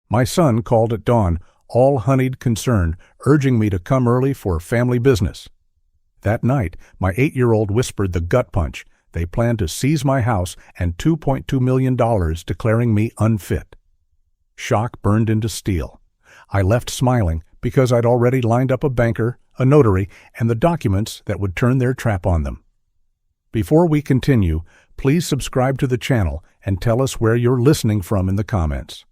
My son called at dawn, all honeyed concern, urging me to come early for family business. That night, my 8-year-old whispered the gut punch. They planned to seize my house and $2.2 million, declaring me unfit. Shock burned into steel. I left smiling because I'd already lined up a banker, a notary, and the documents that would turn their trap on them. Before we continue, please subscribe to the channel and tell us where you're listening from in the comments.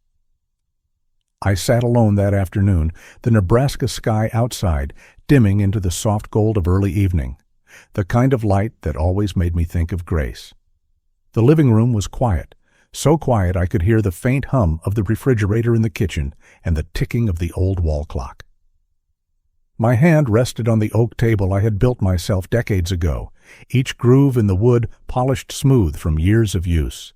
I sat alone that afternoon, the Nebraska sky outside dimming into the soft gold of early evening, the kind of light that always made me think of Grace. The living room was quiet, so quiet I could hear the faint hum of the refrigerator in the kitchen and the ticking of the old wall clock. My hand rested on the oak table I had built myself decades ago, each groove in the wood polished smooth from years of use.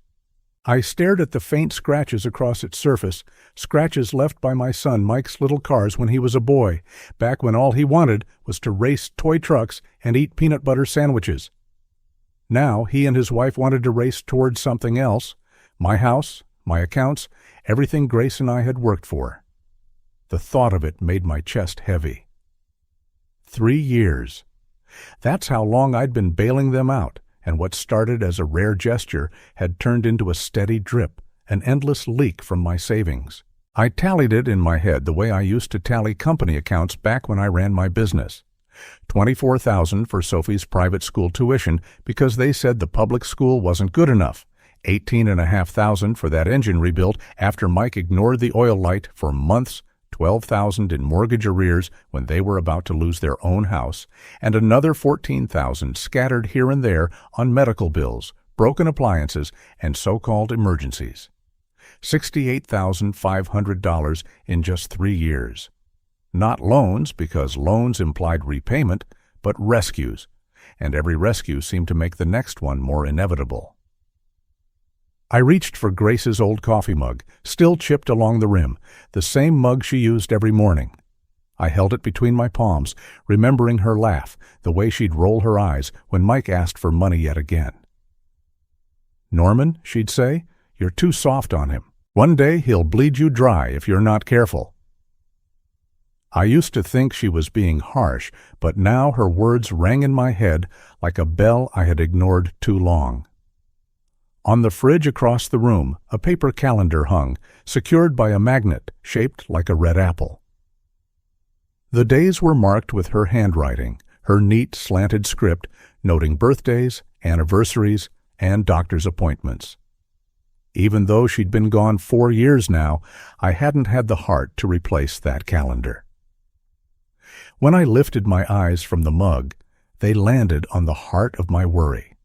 I stared at the faint scratches across its surface, scratches left by my son Mike's little cars when he was a boy, back when all he wanted was to race toy trucks and eat peanut butter sandwiches. Now he and his wife wanted to race towards something else, my house, my accounts, everything Grace and I had worked for. The thought of it made my chest heavy. 3 years. That's how long I'd been bailing them out, and what started as a rare gesture had turned into a steady drip, an endless leak from my savings. I tallied it in my head the way I used to tally company accounts back when I ran my business. $24,000 for Sophie's private school tuition because they said the public school wasn't good enough. $18,500 for that engine rebuilt after Mike ignored the oil light for months, $12,000 in mortgage arrears when they were about to lose their own house, and another $14,000 scattered here and there on medical bills, broken appliances, and so-called emergencies. $68,500 in just 3 years. Not loans, because loans implied repayment, but rescues, and every rescue seemed to make the next one more inevitable. I reached for Grace's old coffee mug, still chipped along the rim, the same mug she used every morning. I held it between my palms, remembering her laugh, the way she'd roll her eyes when Mike asked for money yet again. "Norman," she'd say, "you're too soft on him. One day he'll bleed you dry if you're not careful." I used to think she was being harsh, but now her words rang in my head like a bell I had ignored too long. On the fridge across the room, a paper calendar hung, secured by a magnet shaped like a red apple. The days were marked with her handwriting, her neat slanted script, noting birthdays, anniversaries, and doctor's appointments. Even though she'd been gone 4 years now, I hadn't had the heart to replace that calendar. When I lifted my eyes from the mug, they landed on the heart of my worry: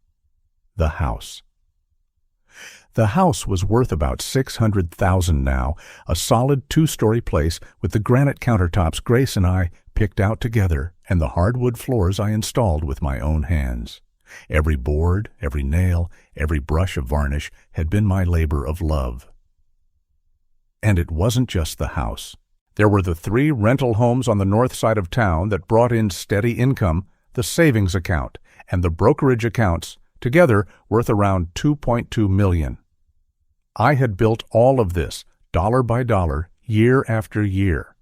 the house. The house was worth about $600,000 now, a solid 2-story place with the granite countertops Grace and I picked out together and the hardwood floors I installed with my own hands. Every board, every nail, every brush of varnish had been my labor of love. And it wasn't just the house. There were the 3 rental homes on the north side of town that brought in steady income, the savings account, and the brokerage accounts, together worth around $2.2 million. I had built all of this, dollar by dollar, year after year.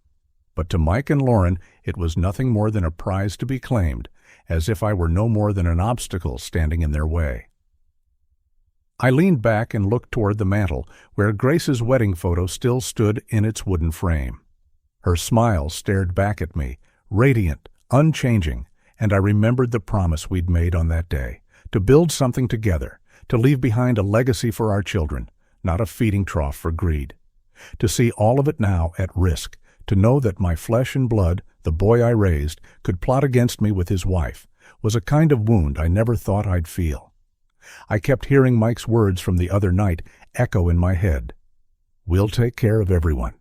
But to Mike and Lauren, it was nothing more than a prize to be claimed, as if I were no more than an obstacle standing in their way. I leaned back and looked toward the mantel, where Grace's wedding photo still stood in its wooden frame. Her smile stared back at me, radiant, unchanging, and I remembered the promise we'd made on that day, to build something together, to leave behind a legacy for our children, not a feeding trough for greed. To see all of it now at risk, to know that my flesh and blood, the boy I raised, could plot against me with his wife, was a kind of wound I never thought I'd feel. I kept hearing Mike's words from the other night echo in my head. "We'll take care of everyone."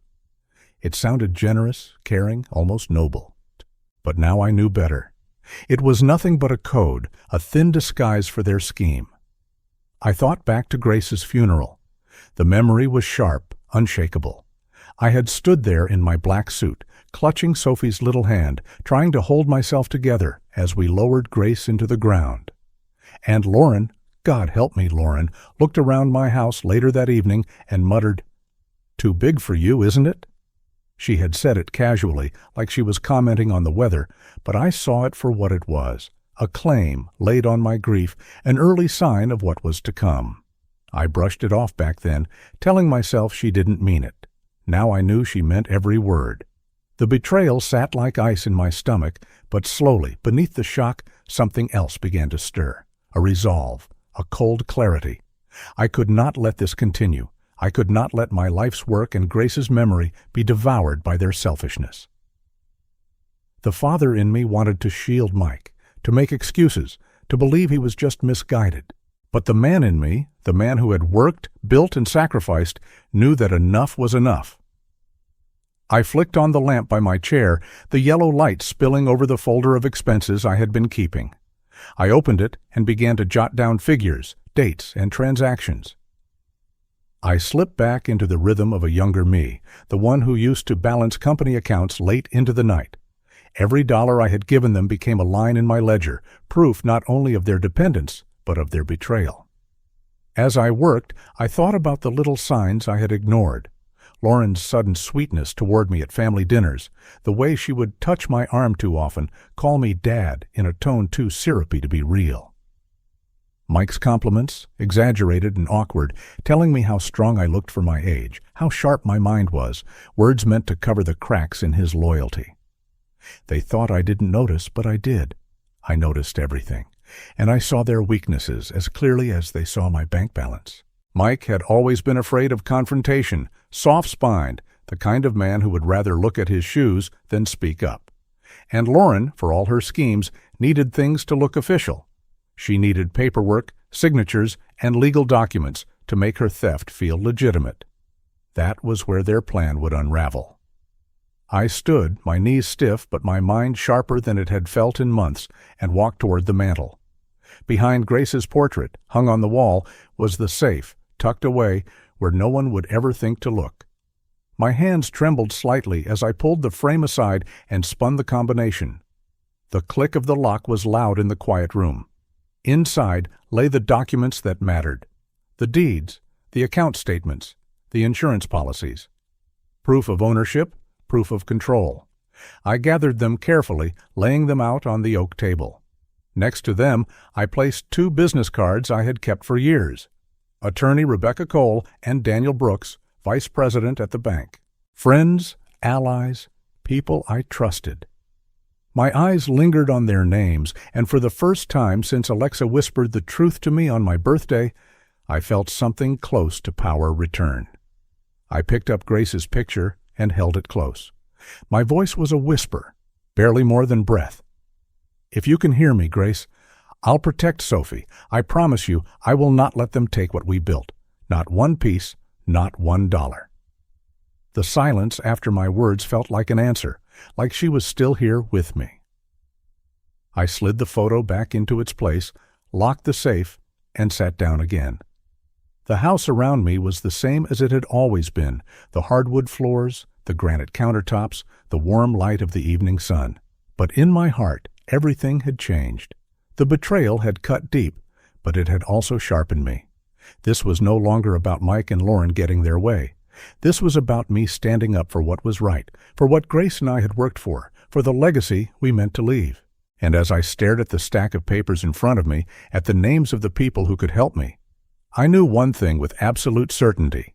It sounded generous, caring, almost noble. But now I knew better. It was nothing but a code, a thin disguise for their scheme. I thought back to Grace's funeral. The memory was sharp, unshakable. I had stood there in my black suit, clutching Sophie's little hand, trying to hold myself together as we lowered Grace into the ground. And Lauren, God help me, Lauren, looked around my house later that evening and muttered, Too big for you, isn't it? She had said it casually, like she was commenting on the weather, but I saw it for what it was, a claim laid on my grief, an early sign of what was to come. I brushed it off back then, telling myself she didn't mean it. Now I knew she meant every word. The betrayal sat like ice in my stomach, but slowly, beneath the shock, something else began to stir. A resolve, a cold clarity. I could not let this continue. I could not let my life's work and Grace's memory be devoured by their selfishness. The father in me wanted to shield Mike, to make excuses, to believe he was just misguided. But the man in me, the man who had worked, built, and sacrificed, knew that enough was enough. I flicked on the lamp by my chair, the yellow light spilling over the folder of expenses I had been keeping. I opened it and began to jot down figures, dates, and transactions. I slipped back into the rhythm of a younger me, the one who used to balance company accounts late into the night. Every dollar I had given them became a line in my ledger, proof not only of their dependence, but of their betrayal. As I worked, I thought about the little signs I had ignored. Lauren's sudden sweetness toward me at family dinners, the way she would touch my arm too often, call me Dad in a tone too syrupy to be real. Mike's compliments, exaggerated and awkward, telling me how strong I looked for my age, how sharp my mind was, words meant to cover the cracks in his loyalty. They thought I didn't notice, but I did. I noticed everything, and I saw their weaknesses as clearly as they saw my bank balance. Mike had always been afraid of confrontation, soft-spined, the kind of man who would rather look at his shoes than speak up. And Lauren, for all her schemes, needed things to look official. She needed paperwork, signatures, and legal documents to make her theft feel legitimate. That was where their plan would unravel. I stood, my knees stiff but my mind sharper than it had felt in months, and walked toward the mantel. Behind Grace's portrait, hung on the wall, was the safe, tucked away where no one would ever think to look. My hands trembled slightly as I pulled the frame aside and spun the combination. The click of the lock was loud in the quiet room. Inside lay the documents that mattered. The deeds, the account statements, the insurance policies. Proof of ownership, proof of control. I gathered them carefully, laying them out on the oak table. Next to them, I placed 2 business cards I had kept for years. Attorney Rebecca Cole and Daniel Brooks, vice president at the bank. Friends, allies, people I trusted. My eyes lingered on their names, and for the first time since Alexa whispered the truth to me on my birthday, I felt something close to power return. I picked up Grace's picture and held it close. My voice was a whisper, barely more than breath. If you can hear me, Grace, I'll protect Sophie. I promise you I will not let them take what we built. Not one piece, not $1. The silence after my words felt like an answer, like she was still here with me. I slid the photo back into its place, locked the safe, and sat down again. The house around me was the same as it had always been, the hardwood floors, the granite countertops, the warm light of the evening sun. But in my heart, everything had changed. The betrayal had cut deep, but it had also sharpened me. This was no longer about Mike and Lauren getting their way. This was about me standing up for what was right, for what Grace and I had worked for the legacy we meant to leave. And as I stared at the stack of papers in front of me, at the names of the people who could help me, I knew one thing with absolute certainty.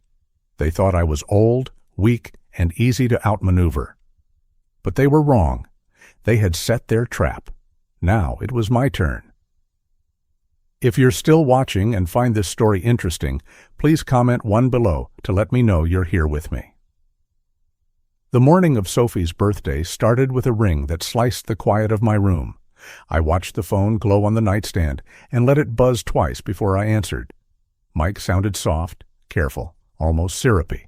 They thought I was old, weak, and easy to outmaneuver. But they were wrong. They had set their trap. Now it was my turn. If you're still watching and find this story interesting, please comment 1 below to let me know you're here with me. The morning of Sophie's birthday started with a ring that sliced the quiet of my room. I watched the phone glow on the nightstand and let it buzz twice before I answered. Mike sounded soft, careful, almost syrupy.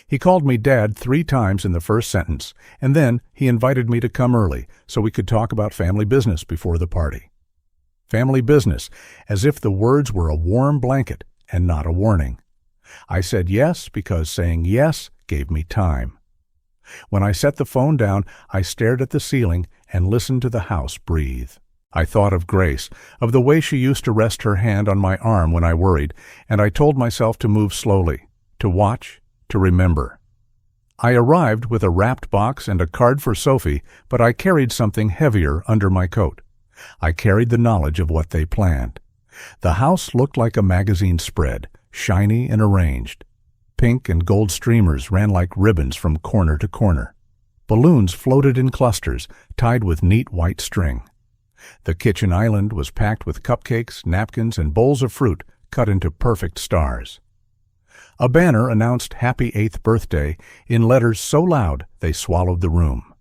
He called me Dad 3 times in the first sentence, and then he invited me to come early so we could talk about family business before the party. Family business, as if the words were a warm blanket and not a warning. I said yes because saying yes gave me time. When I set the phone down, I stared at the ceiling and listened to the house breathe. I thought of Grace, of the way she used to rest her hand on my arm when I worried, and I told myself to move slowly, to watch, to remember. I arrived with a wrapped box and a card for Sophie, but I carried something heavier under my coat. I carried the knowledge of what they planned. The house looked like a magazine spread, shiny and arranged. Pink and gold streamers ran like ribbons from corner to corner. Balloons floated in clusters, tied with neat white string. The kitchen island was packed with cupcakes, napkins, and bowls of fruit cut into perfect stars. A banner announced Happy 8th Birthday in letters so loud they swallowed the room.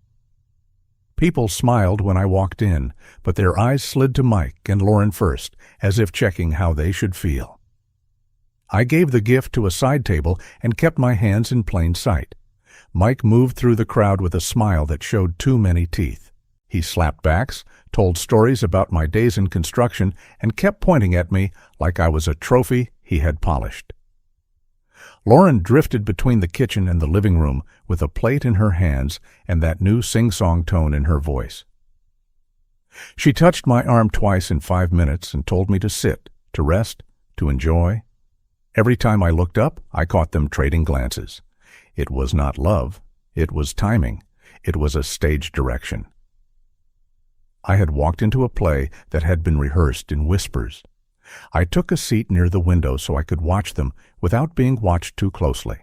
People smiled when I walked in, but their eyes slid to Mike and Lauren first, as if checking how they should feel. I gave the gift to a side table and kept my hands in plain sight. Mike moved through the crowd with a smile that showed too many teeth. He slapped backs, told stories about my days in construction, and kept pointing at me like I was a trophy he had polished. Lauren drifted between the kitchen and the living room with a plate in her hands and that new sing-song tone in her voice. She touched my arm twice in 5 minutes and told me to sit, to rest, to enjoy. Every time I looked up, I caught them trading glances. It was not love. It was timing. It was a stage direction. I had walked into a play that had been rehearsed in whispers. I took a seat near the window so I could watch them without being watched too closely.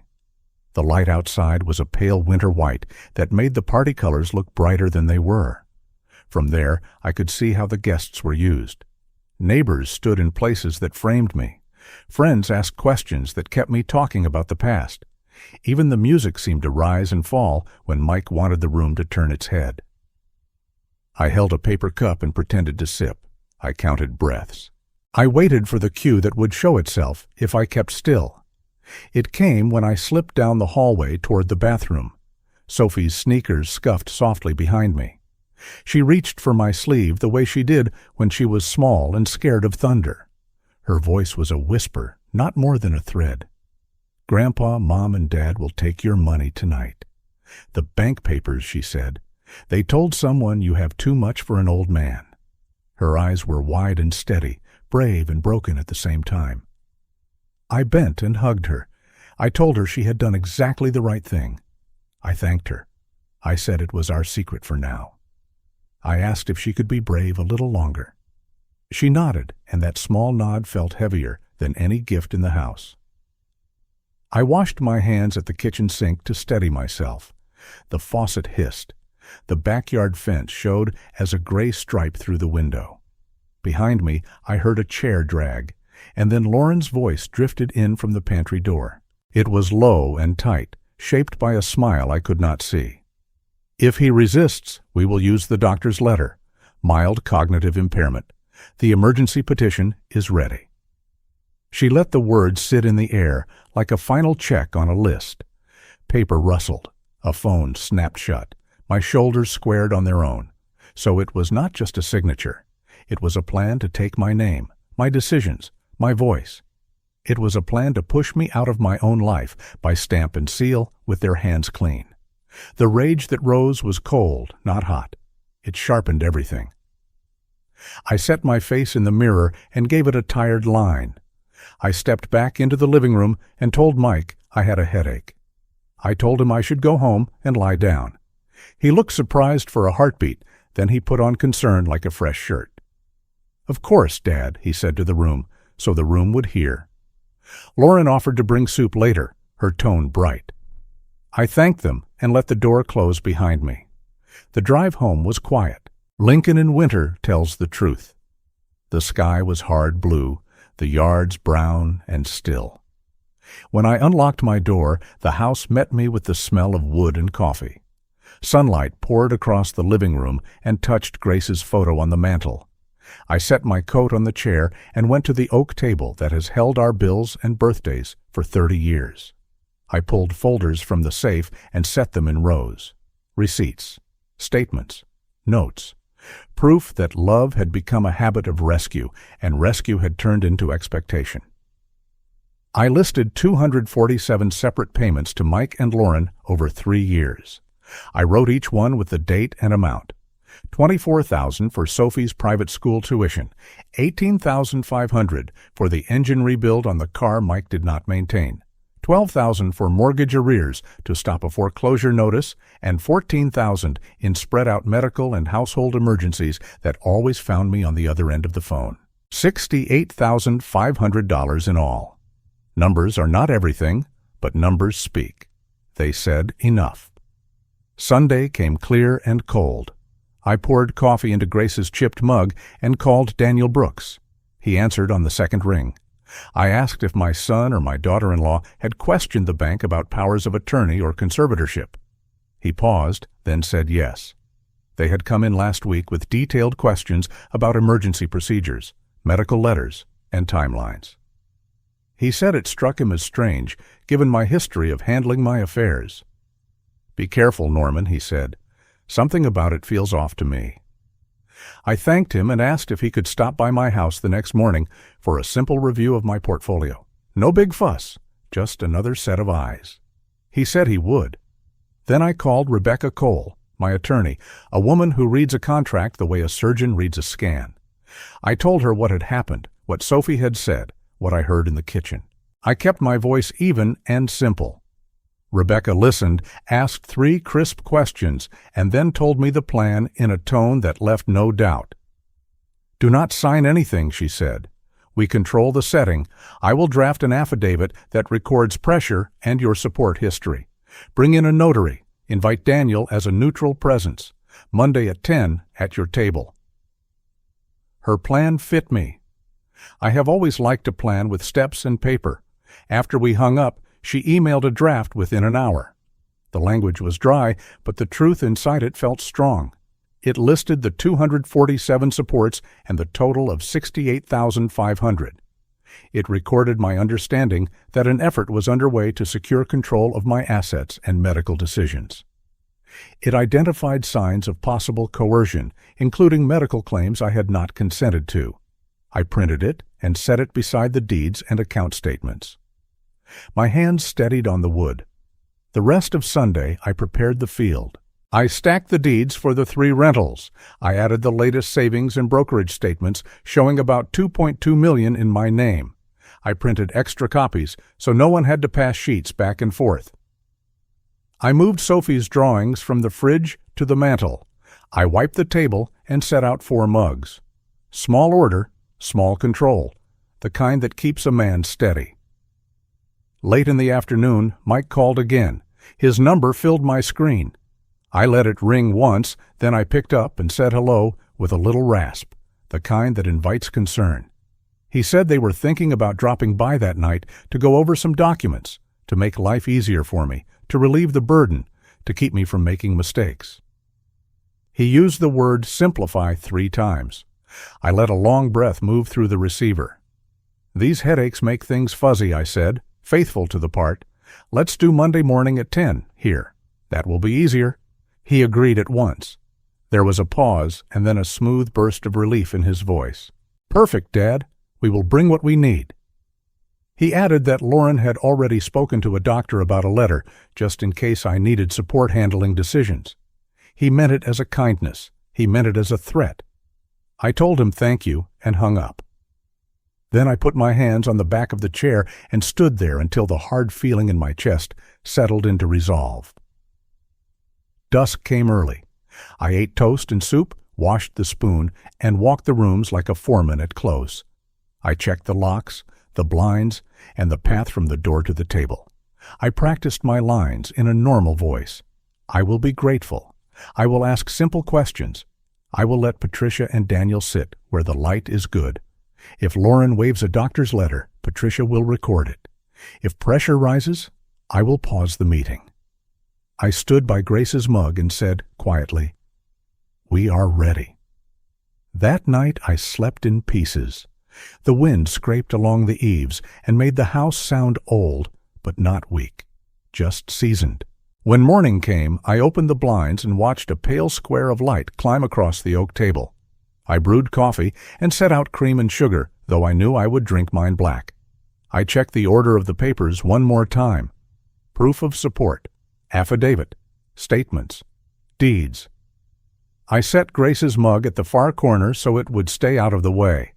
The light outside was a pale winter white that made the party colors look brighter than they were. From there, I could see how the guests were used. Neighbors stood in places that framed me. Friends asked questions that kept me talking about the past. Even the music seemed to rise and fall when Mike wanted the room to turn its head. I held a paper cup and pretended to sip. I counted breaths. I waited for the cue that would show itself if I kept still. It came when I slipped down the hallway toward the bathroom. Sophie's sneakers scuffed softly behind me. She reached for my sleeve the way she did when she was small and scared of thunder. Her voice was a whisper, not more than a thread. "Grandpa, Mom, and Dad will take your money tonight. The bank papers," she said. "They told someone you have too much for an old man." Her eyes were wide and steady, brave and broken at the same time. I bent and hugged her. I told her she had done exactly the right thing. I thanked her. I said it was our secret for now. I asked if she could be brave a little longer. She nodded, and that small nod felt heavier than any gift in the house. I washed my hands at the kitchen sink to steady myself. The faucet hissed. The backyard fence showed as a gray stripe through the window. Behind me, I heard a chair drag, and then Lauren's voice drifted in from the pantry door. It was low and tight, shaped by a smile I could not see. "If he resists, we will use the doctor's letter. Mild cognitive impairment. The emergency petition is ready." She let the words sit in the air like a final check on a list. Paper rustled. A phone snapped shut. My shoulders squared on their own. So it was not just a signature. It was a plan to take my name, my decisions, my voice. It was a plan to push me out of my own life by stamp and seal with their hands clean. The rage that rose was cold, not hot. It sharpened everything. I set my face in the mirror and gave it a tired line. I stepped back into the living room and told Mike I had a headache. I told him I should go home and lie down. He looked surprised for a heartbeat, then he put on concern like a fresh shirt. "Of course, Dad," he said to the room, so the room would hear. Lauren offered to bring soup later, her tone bright. I thanked them and let the door close behind me. The drive home was quiet. Lincoln in winter tells the truth. The sky was hard blue, the yards brown and still. When I unlocked my door, the house met me with the smell of wood and coffee. Sunlight poured across the living room and touched Grace's photo on the mantel. I set my coat on the chair and went to the oak table that has held our bills and birthdays for 30 years. I pulled folders from the safe and set them in rows. Receipts, statements, notes. Proof that love had become a habit of rescue, and rescue had turned into expectation. I listed 247 separate payments to Mike and Lauren over 3 years. I wrote each one with the date and amount. $24,000 for Sophie's private school tuition, $18,500 for the engine rebuild on the car Mike did not maintain, $12,000 for mortgage arrears to stop a foreclosure notice, and $14,000 in spread-out medical and household emergencies that always found me on the other end of the phone. $68,500 in all. Numbers are not everything, but numbers speak. They said enough. Sunday came clear and cold. I poured coffee into Grace's chipped mug and called Daniel Brooks. He answered on the second ring. I asked if my son or my daughter-in-law had questioned the bank about powers of attorney or conservatorship. He paused, then said yes. They had come in last week with detailed questions about emergency procedures, medical letters, and timelines. He said it struck him as strange, given my history of handling my affairs. "Be careful, Norman," he said. "Something about it feels off to me." I thanked him and asked if he could stop by my house the next morning for a simple review of my portfolio. No big fuss, just another set of eyes. He said he would. Then I called Rebecca Cole, my attorney, a woman who reads a contract the way a surgeon reads a scan. I told her what had happened, what Sophie had said, what I heard in the kitchen. I kept my voice even and simple. Rebecca listened, asked 3 crisp questions, and then told me the plan in a tone that left no doubt. "Do not sign anything," she said. "We control the setting. I will draft an affidavit that records pressure and your support history. Bring in a notary. Invite Daniel as a neutral presence. Monday at 10 at your table." Her plan fit me. I have always liked a plan with steps and paper. After we hung up, she emailed a draft within an hour. The language was dry, but the truth inside it felt strong. It listed the 247 supports and the total of $68,500. It recorded my understanding that an effort was underway to secure control of my assets and medical decisions. It identified signs of possible coercion, including medical claims I had not consented to. I printed it and set it beside the deeds and account statements. My hands steadied on the wood. The rest of Sunday I prepared the field. I stacked the deeds for the 3 rentals. I added the latest savings and brokerage statements showing about $2.2 million in my name. I printed extra copies so no one had to pass sheets back and forth. I moved Sophie's drawings from the fridge to the mantel. I wiped the table and set out 4 mugs. Small order, small control, the kind that keeps a man steady. Late in the afternoon, Mike called again. His number filled my screen. I let it ring once, then I picked up and said hello with a little rasp, the kind that invites concern. He said they were thinking about dropping by that night to go over some documents, to make life easier for me, to relieve the burden, to keep me from making mistakes. He used the word simplify 3 times. I let a long breath move through the receiver. "These headaches make things fuzzy," I said, faithful to the part. "Let's do Monday morning at 10 here. That will be easier." He agreed at once. There was a pause and then a smooth burst of relief in his voice. "Perfect, Dad. We will bring what we need." He added that Lauren had already spoken to a doctor about a letter, just in case I needed support handling decisions. He meant it as a kindness. He meant it as a threat. I told him thank you and hung up. Then I put my hands on the back of the chair and stood there until the hard feeling in my chest settled into resolve. Dusk came early. I ate toast and soup, washed the spoon, and walked the rooms like a foreman at close. I checked the locks, the blinds, and the path from the door to the table. I practiced my lines in a normal voice. I will be grateful. I will ask simple questions. I will let Patricia and Daniel sit where the light is good. If Lauren waves a doctor's letter, Patricia will record it. If pressure rises, I will pause the meeting. I stood by Grace's mug and said quietly, "We are ready." That night I slept in pieces. The wind scraped along the eaves and made the house sound old, but not weak, just seasoned. When morning came, I opened the blinds and watched a pale square of light climb across the oak table. I brewed coffee and set out cream and sugar, though I knew I would drink mine black. I checked the order of the papers one more time. Proof of support, affidavit, statements, deeds. I set Grace's mug at the far corner so it would stay out of the way.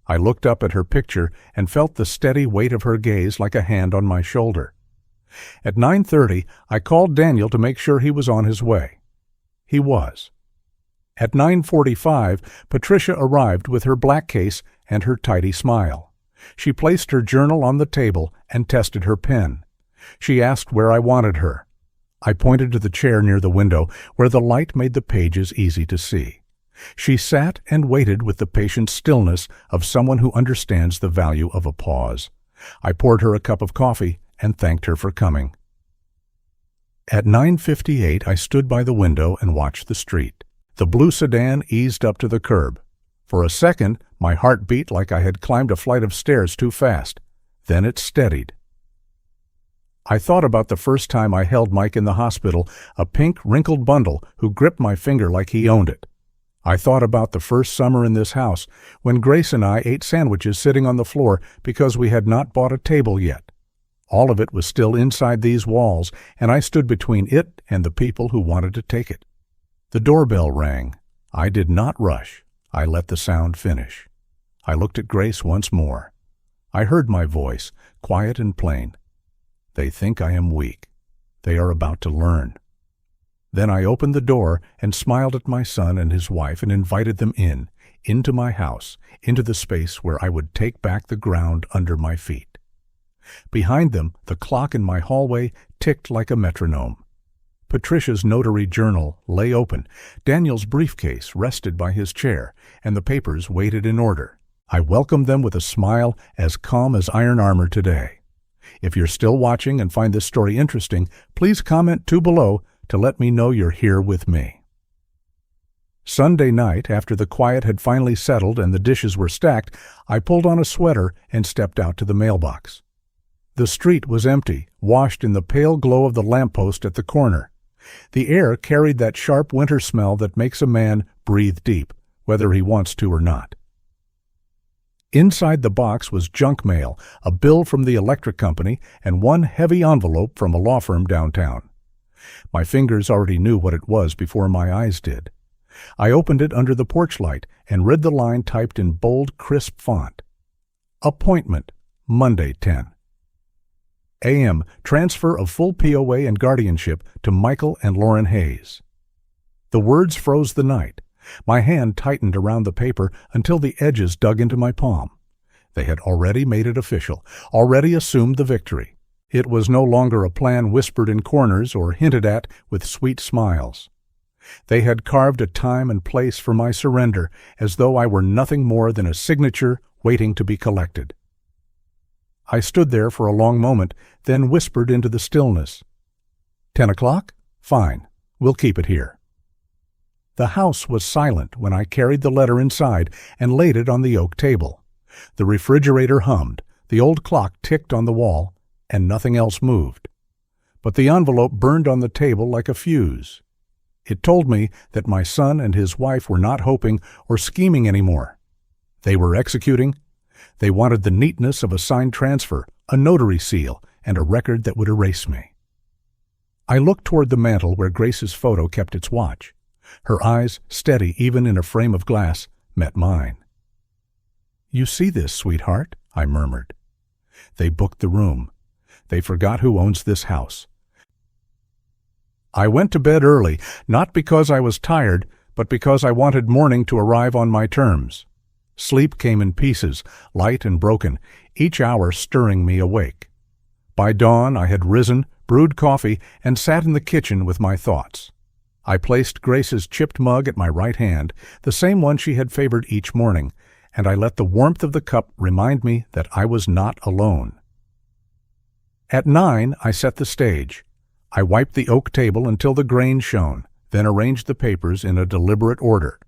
I looked up at her picture and felt the steady weight of her gaze like a hand on my shoulder. At 9:30, I called Daniel to make sure he was on his way. He was. At 9:45, Patricia arrived with her black case and her tidy smile. She placed her journal on the table and tested her pen. She asked where I wanted her. I pointed to the chair near the window, where the light made the pages easy to see. She sat and waited with the patient stillness of someone who understands the value of a pause. I poured her a cup of coffee and thanked her for coming. At 9:58, I stood by the window and watched the street. The blue sedan eased up to the curb. For a second, my heart beat like I had climbed a flight of stairs too fast. Then it steadied. I thought about the first time I held Mike in the hospital, a pink, wrinkled bundle who gripped my finger like he owned it. I thought about the first summer in this house, when Grace and I ate sandwiches sitting on the floor because we had not bought a table yet. All of it was still inside these walls, and I stood between it and the people who wanted to take it. The doorbell rang. I did not rush. I let the sound finish. I looked at Grace once more. I heard my voice, quiet and plain. They think I am weak. They are about to learn. Then I opened the door and smiled at my son and his wife and invited them into my house, into the space where I would take back the ground under my feet. Behind them, the clock in my hallway ticked like a metronome. Patricia's notary journal lay open, Daniel's briefcase rested by his chair, and the papers waited in order. I welcomed them with a smile as calm as iron armor today. If you're still watching and find this story interesting, please comment below to let me know you're here with me. Sunday night, after the quiet had finally settled and the dishes were stacked, I pulled on a sweater and stepped out to the mailbox. The street was empty, washed in the pale glow of the lamppost at the corner. The air carried that sharp winter smell that makes a man breathe deep, whether he wants to or not. Inside the box was junk mail, a bill from the electric company, and one heavy envelope from a law firm downtown. My fingers already knew what it was before my eyes did. I opened it under the porch light and read the line typed in bold, crisp font. Appointment, Monday 10. A.M. Transfer of full POA and guardianship to Michael and Lauren Hayes. The words froze the night. My hand tightened around the paper until the edges dug into my palm. They had already made it official, already assumed the victory. It was no longer a plan whispered in corners or hinted at with sweet smiles. They had carved a time and place for my surrender, as though I were nothing more than a signature waiting to be collected. I stood there for a long moment, then whispered into the stillness. 10 o'clock? Fine. We'll keep it here. The house was silent when I carried the letter inside and laid it on the oak table. The refrigerator hummed, the old clock ticked on the wall, and nothing else moved. But the envelope burned on the table like a fuse. It told me that my son and his wife were not hoping or scheming anymore. They were executing. They wanted the neatness of a signed transfer, a notary seal, and a record that would erase me. I looked toward the mantel where Grace's photo kept its watch. Her eyes, steady even in a frame of glass, met mine. "You see this, sweetheart?" I murmured. They booked the room. They forgot who owns this house. I went to bed early, not because I was tired, but because I wanted morning to arrive on my terms. Sleep came in pieces, light and broken, each hour stirring me awake. By dawn I had risen, brewed coffee, and sat in the kitchen with my thoughts. I placed Grace's chipped mug at my right hand, the same one she had favored each morning, and I let the warmth of the cup remind me that I was not alone. At 9, I set the stage. I wiped the oak table until the grain shone, then arranged the papers in a deliberate order.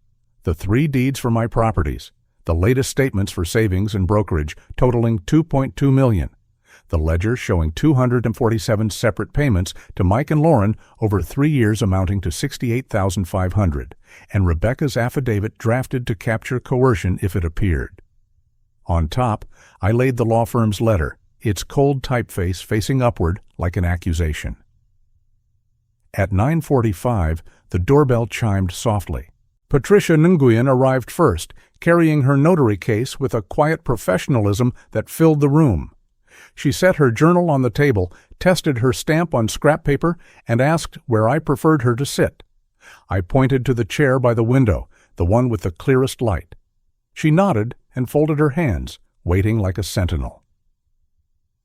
The 3 deeds for my properties, the latest statements for savings and brokerage totaling $2.2 million, the ledger showing 247 separate payments to Mike and Lauren over 3 years amounting to $68,500, and Rebecca's affidavit drafted to capture coercion if it appeared. On top, I laid the law firm's letter, its cold typeface facing upward like an accusation. At 9:45, the doorbell chimed softly. Patricia Nguyen arrived first, carrying her notary case with a quiet professionalism that filled the room. She set her journal on the table, tested her stamp on scrap paper, and asked where I preferred her to sit. I pointed to the chair by the window, the one with the clearest light. She nodded and folded her hands, waiting like a sentinel.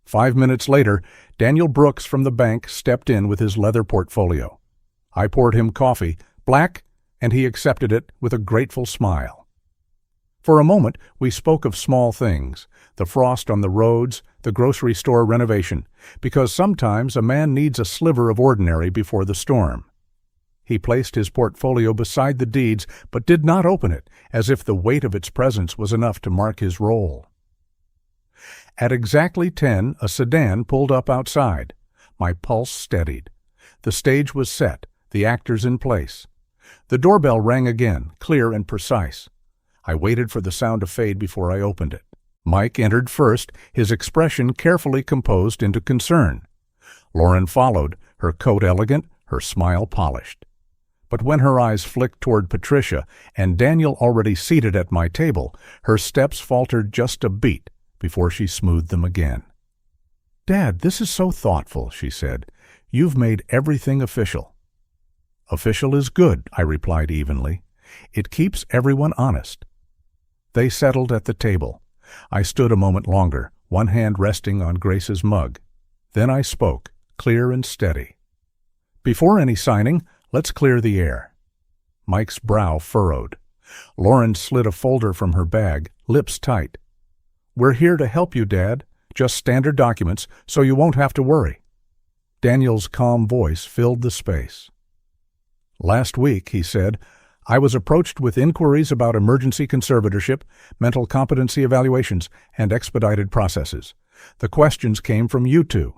5 minutes later, Daniel Brooks from the bank stepped in with his leather portfolio. I poured him coffee, black, and he accepted it with a grateful smile. For a moment, we spoke of small things, the frost on the roads, the grocery store renovation, because sometimes a man needs a sliver of ordinary before the storm. He placed his portfolio beside the deeds, but did not open it, as if the weight of its presence was enough to mark his role. At exactly 10, a sedan pulled up outside. My pulse steadied. The stage was set, the actors in place. The doorbell rang again, clear and precise. I waited for the sound to fade before I opened it. Mike entered first, his expression carefully composed into concern. Lauren followed, her coat elegant, her smile polished. But when her eyes flicked toward Patricia and Daniel already seated at my table, her steps faltered just a beat before she smoothed them again. "Dad, this is so thoughtful," she said. "You've made everything official." "Official is good," I replied evenly. "It keeps everyone honest." They settled at the table. I stood a moment longer, one hand resting on Grace's mug. Then I spoke, clear and steady. "Before any signing, let's clear the air." Mike's brow furrowed. Lauren slid a folder from her bag, lips tight. "We're here to help you, Dad. Just standard documents, so you won't have to worry." Daniel's calm voice filled the space. "Last week," he said, "I was approached with inquiries about emergency conservatorship, mental competency evaluations, and expedited processes. The questions came from you two."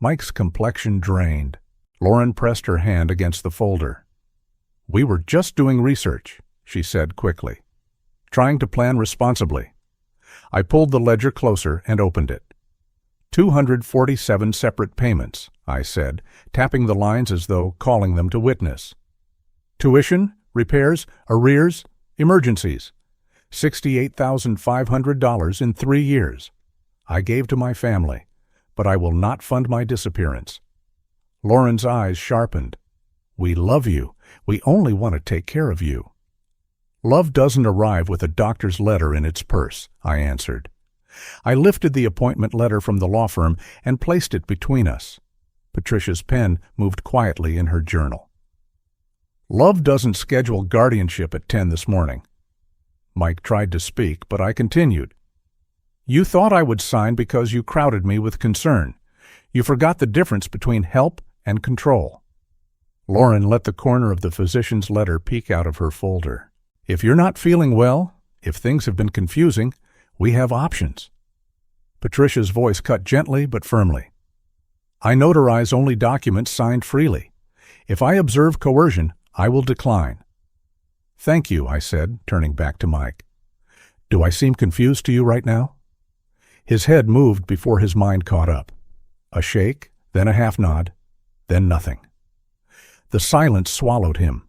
Mike's complexion drained. Lauren pressed her hand against the folder. "We were just doing research," she said quickly. "Trying to plan responsibly." I pulled the ledger closer and opened it. 247 separate payments, I said, tapping the lines as though calling them to witness. Tuition, repairs, arrears, emergencies. $68,500 in 3 years. I gave to my family, but I will not fund my disappearance. Lauren's eyes sharpened. "We love you. We only want to take care of you." "Love doesn't arrive with a doctor's letter in its purse," I answered. I lifted the appointment letter from the law firm and placed it between us. Patricia's pen moved quietly in her journal. "Love doesn't schedule guardianship at 10 this morning." Mike tried to speak, but I continued. "You thought I would sign because you crowded me with concern. You forgot the difference between help and control." Lauren let the corner of the physician's letter peek out of her folder. "If you're not feeling well, if things have been confusing, we have options." Patricia's voice cut gently but firmly. "I notarize only documents signed freely. If I observe coercion, I will decline." "Thank you," I said, turning back to Mike. "Do I seem confused to you right now?" His head moved before his mind caught up. A shake, then a half nod, then nothing. The silence swallowed him.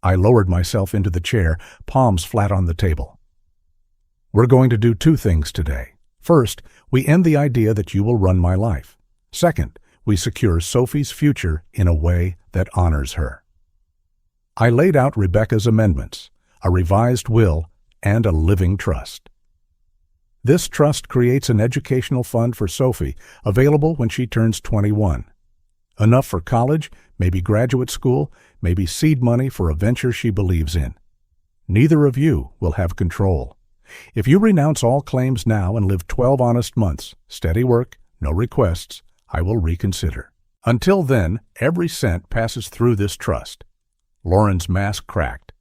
I lowered myself into the chair, palms flat on the table. "We're going to do 2 things today. First, we end the idea that you will run my life. Second, we secure Sophie's future in a way that honors her." I laid out Rebecca's amendments, a revised will, and a living trust. This trust creates an educational fund for Sophie, available when she turns 21. Enough for college, maybe graduate school, maybe seed money for a venture she believes in. Neither of you will have control. If you renounce all claims now and live 12 honest months, steady work, no requests, I will reconsider. Until then, every cent passes through this trust. Lauren's mask cracked.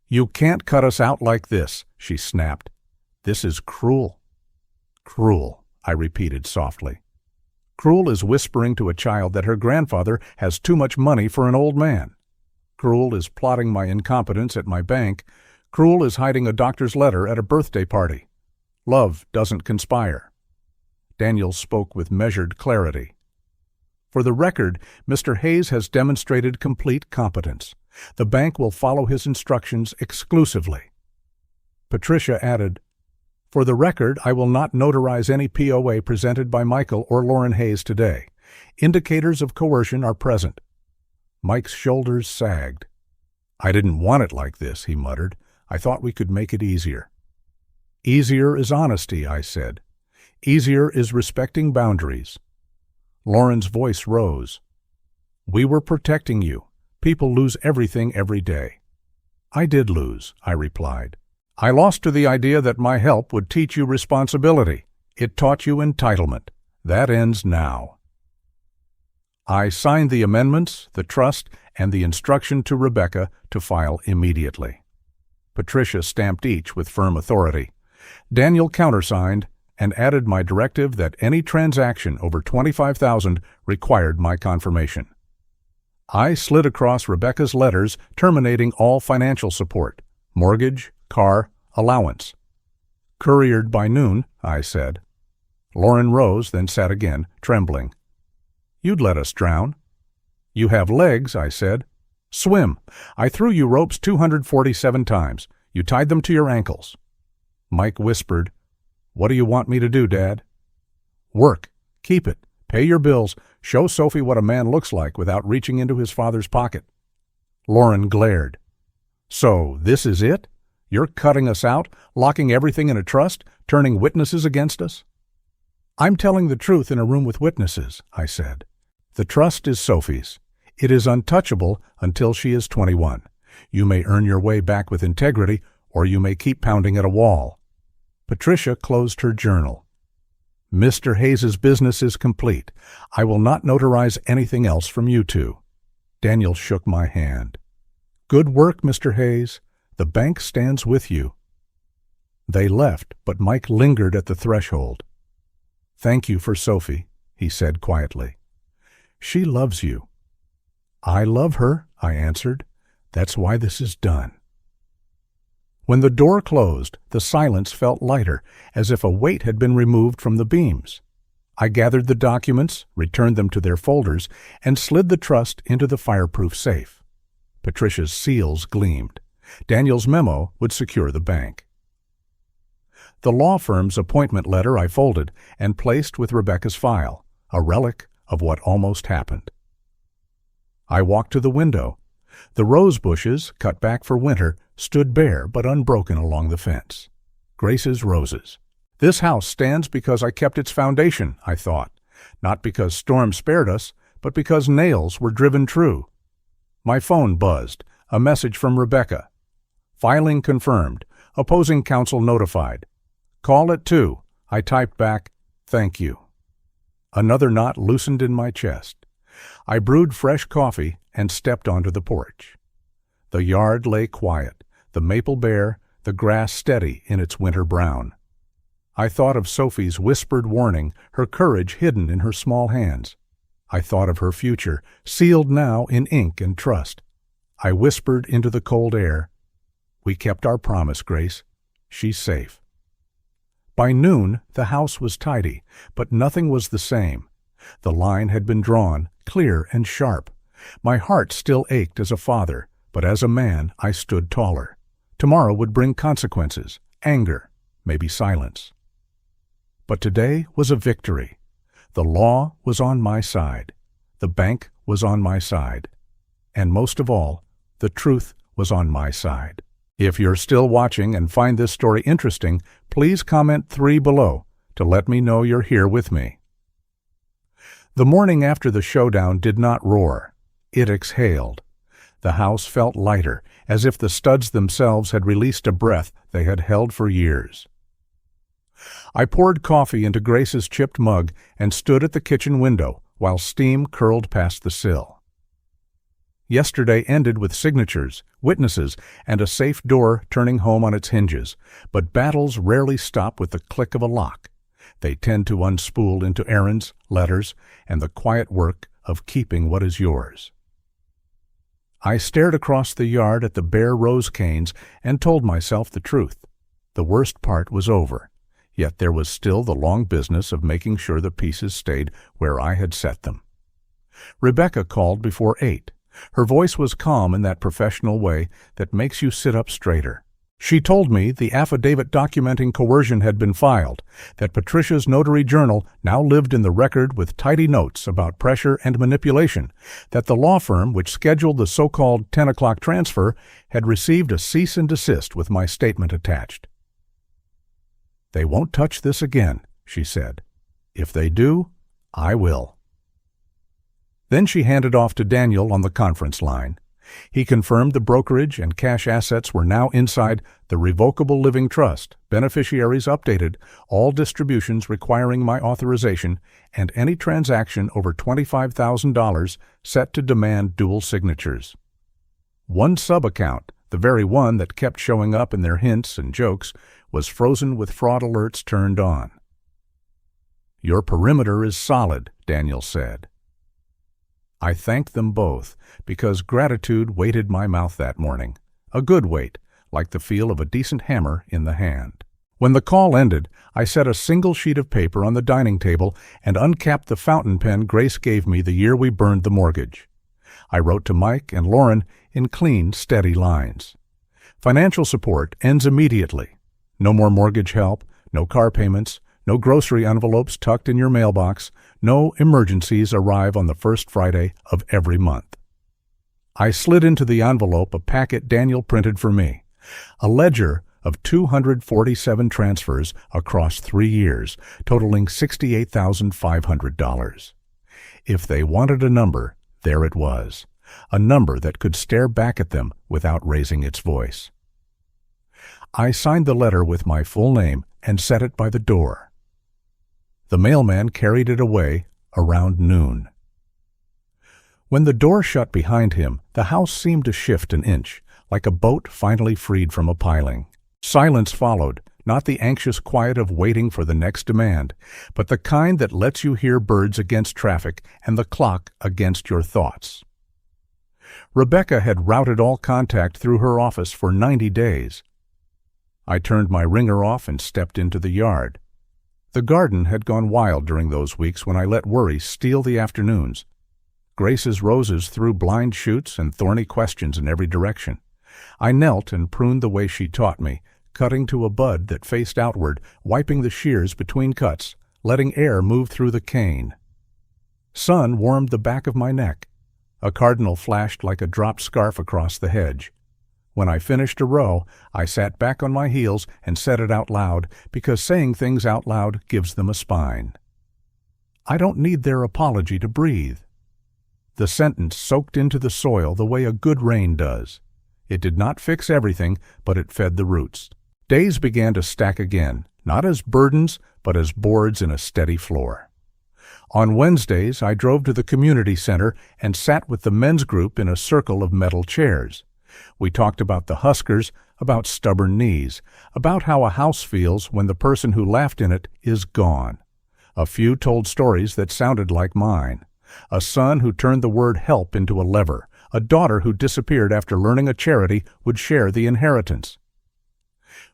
"You can't cut us out like this," she snapped. "This is cruel." "Cruel," I repeated softly. Cruel is whispering to a child that her grandfather has too much money for an old man. Cruel is plotting my incompetence at my bank. Cruel is hiding a doctor's letter at a birthday party. Love doesn't conspire. Daniel spoke with measured clarity. "For the record, Mr. Hayes has demonstrated complete competence. The bank will follow his instructions exclusively." Patricia added, For the record, I will not notarize any POA presented by Michael or Lauren Hayes today. Indicators of coercion are present. Mike's shoulders sagged. I didn't want it like this, he muttered. I thought we could make it easier. Easier is honesty, I said. Easier is respecting boundaries. Lauren's voice rose. We were protecting you. People lose everything every day. I did lose, I replied. I lost to the idea that my help would teach you responsibility. It taught you entitlement. That ends now. I signed the amendments, the trust, and the instruction to Rebecca to file immediately. Patricia stamped each with firm authority. Daniel countersigned and added my directive that any transaction over $25,000 required my confirmation. I slid across Rebecca's letters terminating all financial support, mortgage, car, allowance. Couriered by noon, I said. Lauren rose, then sat again, trembling. You'd let us drown. You have legs, I said. Swim. I threw you ropes 247 times. You tied them to your ankles. Mike whispered, What do you want me to do, Dad? Work. Keep it. Pay your bills. Show Sophie what a man looks like without reaching into his father's pocket. Lauren glared. So, this is it? You're cutting us out, locking everything in a trust, turning witnesses against us? I'm telling the truth in a room with witnesses, I said. The trust is Sophie's. It is untouchable until she is 21. You may earn your way back with integrity, or you may keep pounding at a wall. Patricia closed her journal. Mr. Hayes's business is complete. I will not notarize anything else from you two. Daniel shook my hand. Good work, Mr. Hayes. The bank stands with you. They left, but Mike lingered at the threshold. Thank you for Sophie, he said quietly. She loves you. I love her, I answered. That's why this is done. When the door closed, the silence felt lighter, as if a weight had been removed from the beams. I gathered the documents, returned them to their folders, and slid the trust into the fireproof safe. Patricia's seals gleamed. Daniel's memo would secure the bank. The law firm's appointment letter I folded and placed with Rebecca's file, a relic of what almost happened. I walked to the window. The rose bushes, cut back for winter, stood bare but unbroken along the fence. Grace's roses. This house stands because I kept its foundation, I thought, not because storms spared us, but because nails were driven true. My phone buzzed, a message from Rebecca. Filing confirmed. Opposing counsel notified. Call at 2. I typed back, thank you. Another knot loosened in my chest. I brewed fresh coffee and stepped onto the porch. The yard lay quiet, the maple bare, the grass steady in its winter brown. I thought of Sophie's whispered warning, her courage hidden in her small hands. I thought of her future, sealed now in ink and trust. I whispered into the cold air, We kept our promise, Grace. She's safe. By noon, the house was tidy, but nothing was the same. The line had been drawn, clear and sharp. My heart still ached as a father, but as a man I stood taller. Tomorrow would bring consequences, anger, maybe silence. But today was a victory. The law was on my side. The bank was on my side. And most of all, the truth was on my side. If you're still watching and find this story interesting, please comment 3 below to let me know you're here with me. The morning after the showdown did not roar. It exhaled. The house felt lighter, as if the studs themselves had released a breath they had held for years. I poured coffee into Grace's chipped mug and stood at the kitchen window while steam curled past the sill. Yesterday ended with signatures, witnesses, and a safe door turning home on its hinges, but battles rarely stop with the click of a lock. They tend to unspool into errands, letters, and the quiet work of keeping what is yours. I stared across the yard at the bare rose canes and told myself the truth. The worst part was over, yet there was still the long business of making sure the pieces stayed where I had set them. Rebecca called before 8. Her voice was calm in that professional way that makes you sit up straighter. She told me the affidavit documenting coercion had been filed, that Patricia's notary journal now lived in the record with tidy notes about pressure and manipulation, that the law firm which scheduled the so-called 10 o'clock transfer had received a cease and desist with my statement attached. "They won't touch this again," she said. "If they do, I will." Then she handed off to Daniel on the conference line. He confirmed the brokerage and cash assets were now inside the Revocable Living Trust, beneficiaries updated, all distributions requiring my authorization, and any transaction over $25,000 set to demand dual signatures. One sub-account, the very one that kept showing up in their hints and jokes, was frozen with fraud alerts turned on. "Your perimeter is solid," Daniel said. I thanked them both, because gratitude weighted my mouth that morning, a good weight, like the feel of a decent hammer in the hand. When the call ended, I set a single sheet of paper on the dining table and uncapped the fountain pen Grace gave me the year we burned the mortgage. I wrote to Mike and Lauren in clean, steady lines. Financial support ends immediately. No more mortgage help, no car payments, no grocery envelopes tucked in your mailbox, no emergencies arrive on the first Friday of every month. I slid into the envelope a packet Daniel printed for me, a ledger of 247 transfers across 3 years, totaling $68,500. If they wanted a number, there it was, a number that could stare back at them without raising its voice. I signed the letter with my full name and set it by the door. The mailman carried it away around noon. When the door shut behind him, the house seemed to shift an inch, like a boat finally freed from a piling. Silence followed, not the anxious quiet of waiting for the next demand, but the kind that lets you hear birds against traffic and the clock against your thoughts. Rebecca had routed all contact through her office for 90 days. I turned my ringer off and stepped into the yard. The garden had gone wild during those weeks when I let worry steal the afternoons. Grace's roses threw blind shoots and thorny questions in every direction. I knelt and pruned the way she taught me, cutting to a bud that faced outward, wiping the shears between cuts, letting air move through the cane. Sun warmed the back of my neck. A cardinal flashed like a dropped scarf across the hedge. When I finished a row, I sat back on my heels and said it out loud, because saying things out loud gives them a spine. I don't need their apology to breathe. The sentence soaked into the soil the way a good rain does. It did not fix everything, but it fed the roots. Days began to stack again, not as burdens, but as boards in a steady floor. On Wednesdays, I drove to the community center and sat with the men's group in a circle of metal chairs. We talked about the Huskers, about stubborn knees, about how a house feels when the person who laughed in it is gone. A few told stories that sounded like mine. A son who turned the word help into a lever, a daughter who disappeared after learning a charity would share the inheritance.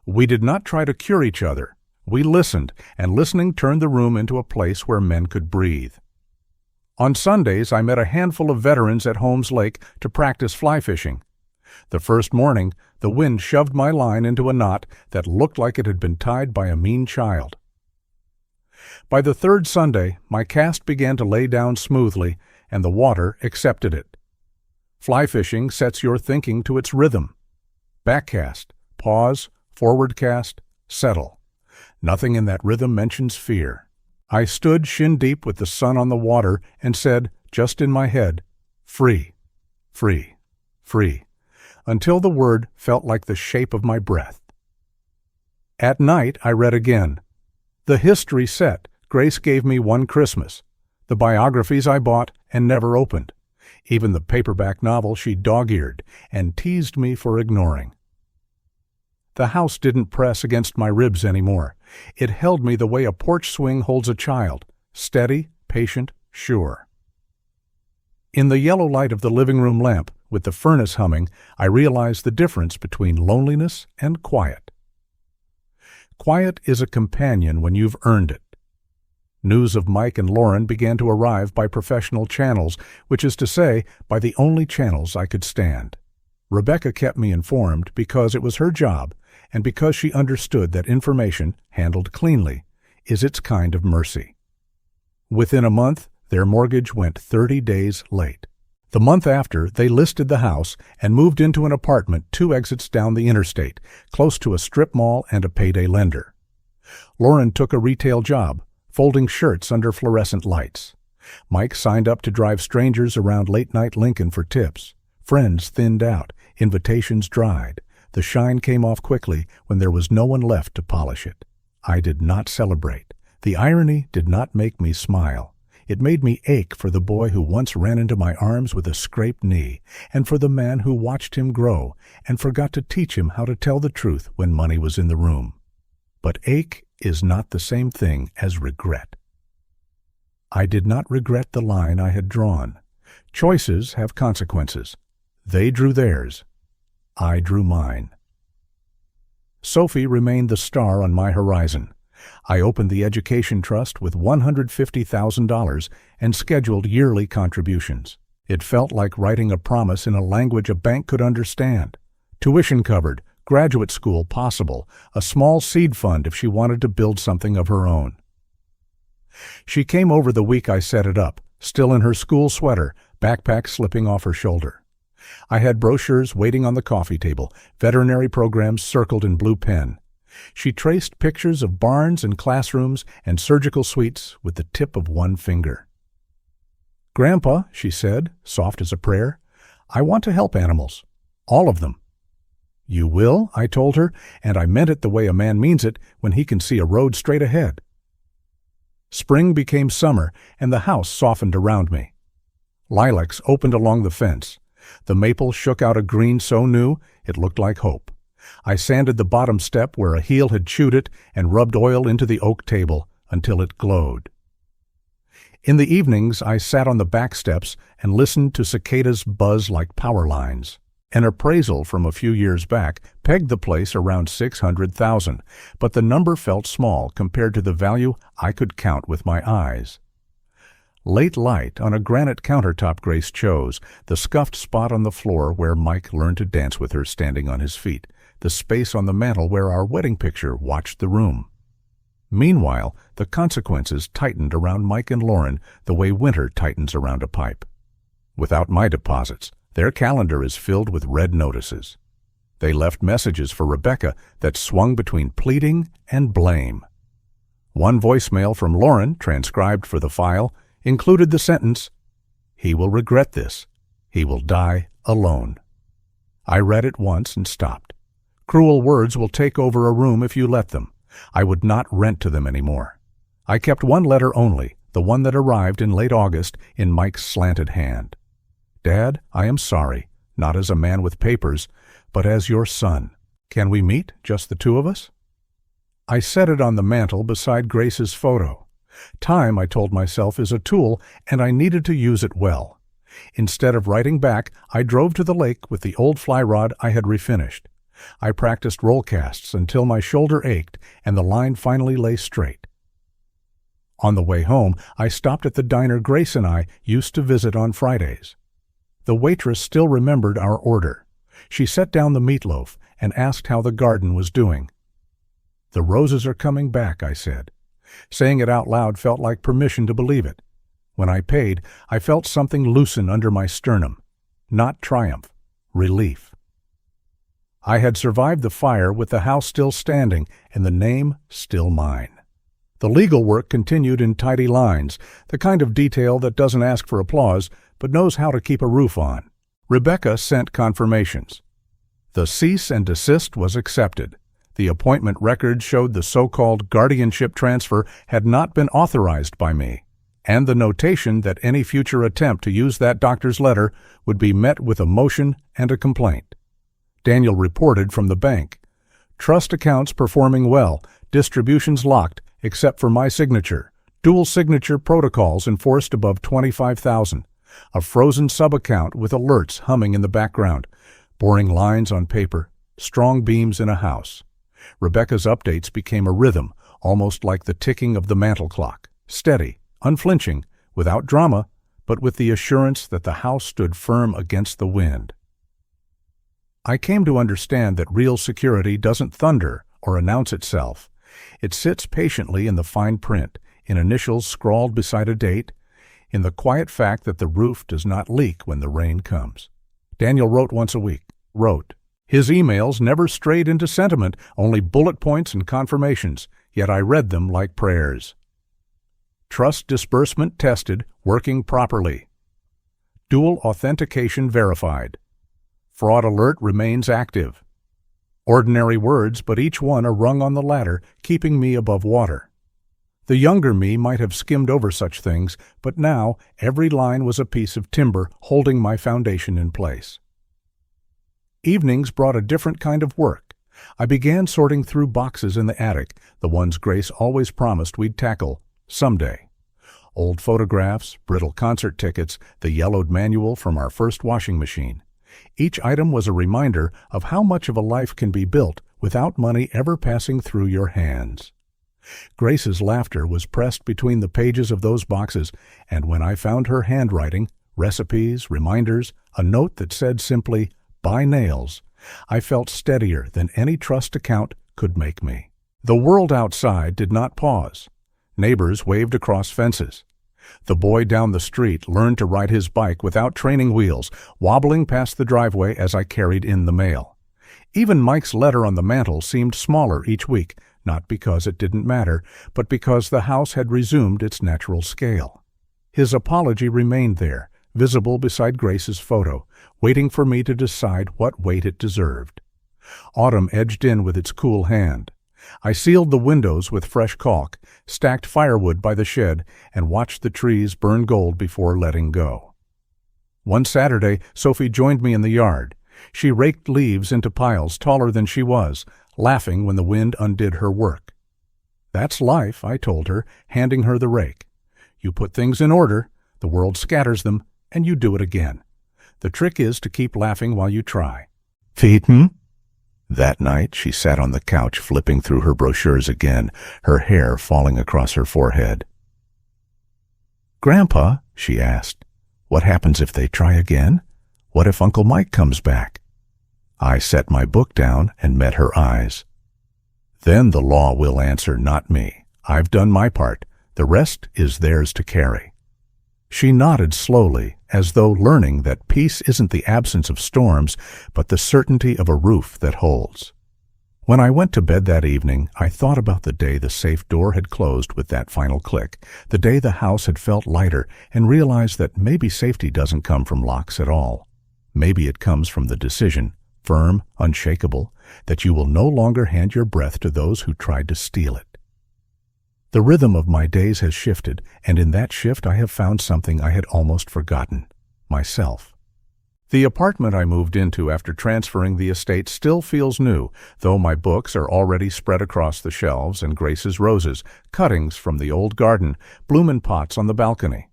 We did not try to cure each other. We listened, and listening turned the room into a place where men could breathe. On Sundays, I met a handful of veterans at Holmes Lake to practice fly fishing. The first morning, the wind shoved my line into a knot that looked like it had been tied by a mean child. By the third Sunday, my cast began to lay down smoothly, and the water accepted it. Fly fishing sets your thinking to its rhythm. Backcast, pause, forward cast, settle. Nothing in that rhythm mentions fear. I stood shin-deep with the sun on the water and said, just in my head, free, free, free, until the word felt like the shape of my breath. At night, I read again. The history set Grace gave me one Christmas, the biographies I bought and never opened, even the paperback novel she dog-eared and teased me for ignoring. The house didn't press against my ribs anymore. It held me the way a porch swing holds a child, steady, patient, sure. In the yellow light of the living room lamp, with the furnace humming, I realized the difference between loneliness and quiet. Quiet is a companion when you've earned it. News of Mike and Lauren began to arrive by professional channels, which is to say, by the only channels I could stand. Rebecca kept me informed because it was her job and because she understood that information, handled cleanly, is its kind of mercy. Within a month, their mortgage went 30 days late. The month after, they listed the house and moved into an apartment 2 exits down the interstate, close to a strip mall and a payday lender. Lauren took a retail job, folding shirts under fluorescent lights. Mike signed up to drive strangers around late-night Lincoln for tips. Friends thinned out, invitations dried. The shine came off quickly when there was no one left to polish it. I did not celebrate. The irony did not make me smile. It made me ache for the boy who once ran into my arms with a scraped knee, and for the man who watched him grow and forgot to teach him how to tell the truth when money was in the room. But ache is not the same thing as regret. I did not regret the line I had drawn. Choices have consequences. They drew theirs. I drew mine. Sophie remained the star on my horizon. I opened the education trust with $150,000 and scheduled yearly contributions. It felt like writing a promise in a language a bank could understand. Tuition covered, graduate school possible, a small seed fund if she wanted to build something of her own. She came over the week I set it up, still in her school sweater, backpack slipping off her shoulder. I had brochures waiting on the coffee table, veterinary programs circled in blue pen. She traced pictures of barns and classrooms and surgical suites with the tip of one finger. "Grandpa," she said, soft as a prayer, "I want to help animals. All of them." "You will," I told her, and I meant it the way a man means it when he can see a road straight ahead. Spring became summer, and the house softened around me. Lilacs opened along the fence. The maple shook out a green so new it looked like hope. I sanded the bottom step where a heel had chewed it and rubbed oil into the oak table until it glowed. In the evenings, I sat on the back steps and listened to cicadas buzz like power lines. An appraisal from a few years back pegged the place around $600,000, but the number felt small compared to the value I could count with my eyes. Late light on a granite countertop Grace chose, the scuffed spot on the floor where Mike learned to dance with her standing on his feet, the space on the mantel where our wedding picture watched the room. Meanwhile, the consequences tightened around Mike and Lauren the way winter tightens around a pipe. Without my deposits, their calendar is filled with red notices. They left messages for Rebecca that swung between pleading and blame. One voicemail from Lauren, transcribed for the file, included the sentence, "He will regret this. He will die alone." I read it once and stopped. Cruel words will take over a room if you let them. I would not rent to them anymore. I kept one letter only, the one that arrived in late August, in Mike's slanted hand. "Dad, I am sorry, not as a man with papers, but as your son. Can we meet, just the two of us?" I set it on the mantel beside Grace's photo. Time, I told myself, is a tool, and I needed to use it well. Instead of writing back, I drove to the lake with the old fly rod I had refinished. I practiced roll casts until my shoulder ached and the line finally lay straight. On the way home, I stopped at the diner Grace and I used to visit on Fridays. The waitress still remembered our order. She set down the meatloaf and asked how the garden was doing. "The roses are coming back," I said. Saying it out loud felt like permission to believe it. When I paid, I felt something loosen under my sternum. Not triumph, relief. I had survived the fire with the house still standing and the name still mine. The legal work continued in tidy lines, the kind of detail that doesn't ask for applause but knows how to keep a roof on. Rebecca sent confirmations. The cease and desist was accepted. The appointment record showed the so-called guardianship transfer had not been authorized by me, and the notation that any future attempt to use that doctor's letter would be met with a motion and a complaint. Daniel reported from the bank. Trust accounts performing well, distributions locked, except for my signature, dual signature protocols enforced above $25,000, a frozen sub-account with alerts humming in the background, boring lines on paper, strong beams in a house. Rebecca's updates became a rhythm, almost like the ticking of the mantel clock, steady, unflinching, without drama, but with the assurance that the house stood firm against the wind. I came to understand that real security doesn't thunder or announce itself. It sits patiently in the fine print, in initials scrawled beside a date, in the quiet fact that the roof does not leak when the rain comes. Daniel wrote once a week. Wrote. His emails never strayed into sentiment, only bullet points and confirmations, yet I read them like prayers. Trust disbursement tested, working properly. Dual authentication verified. Fraud alert remains active. Ordinary words, but each one a rung on the ladder, keeping me above water. The younger me might have skimmed over such things, but now every line was a piece of timber holding my foundation in place. Evenings brought a different kind of work. I began sorting through boxes in the attic, the ones Grace always promised we'd tackle someday. Old photographs, brittle concert tickets, the yellowed manual from our first washing machine. Each item was a reminder of how much of a life can be built without money ever passing through your hands. Grace's laughter was pressed between the pages of those boxes, and when I found her handwriting, recipes, reminders, a note that said simply, "Buy nails," I felt steadier than any trust account could make me. The world outside did not pause. Neighbors waved across fences. The boy down the street learned to ride his bike without training wheels, wobbling past the driveway as I carried in the mail. Even Mike's letter on the mantel seemed smaller each week, not because it didn't matter, but because the house had resumed its natural scale. His apology remained there, visible beside Grace's photo, waiting for me to decide what weight it deserved. Autumn edged in with its cool hand. I sealed the windows with fresh caulk, stacked firewood by the shed, and watched the trees burn gold before letting go. One Saturday, Sophie joined me in the yard. She raked leaves into piles taller than she was, laughing when the wind undid her work. "That's life," I told her, handing her the rake. "You put things in order, the world scatters them, and you do it again. The trick is to keep laughing while you try." "Feedin'?" That night she sat on the couch flipping through her brochures again, her hair falling across her forehead. "Grandpa," she asked, "what happens if they try again? What if Uncle Mike comes back?" I set my book down and met her eyes. "Then the law will answer, not me. I've done my part. The rest is theirs to carry." She nodded slowly, as though learning that peace isn't the absence of storms, but the certainty of a roof that holds. When I went to bed that evening, I thought about the day the safe door had closed with that final click, the day the house had felt lighter, and realized that maybe safety doesn't come from locks at all. Maybe it comes from the decision, firm, unshakable, that you will no longer hand your breath to those who tried to steal it. The rhythm of my days has shifted, and in that shift I have found something I had almost forgotten: myself. The apartment I moved into after transferring the estate still feels new, though my books are already spread across the shelves and Grace's roses, cuttings from the old garden, bloom in pots on the balcony.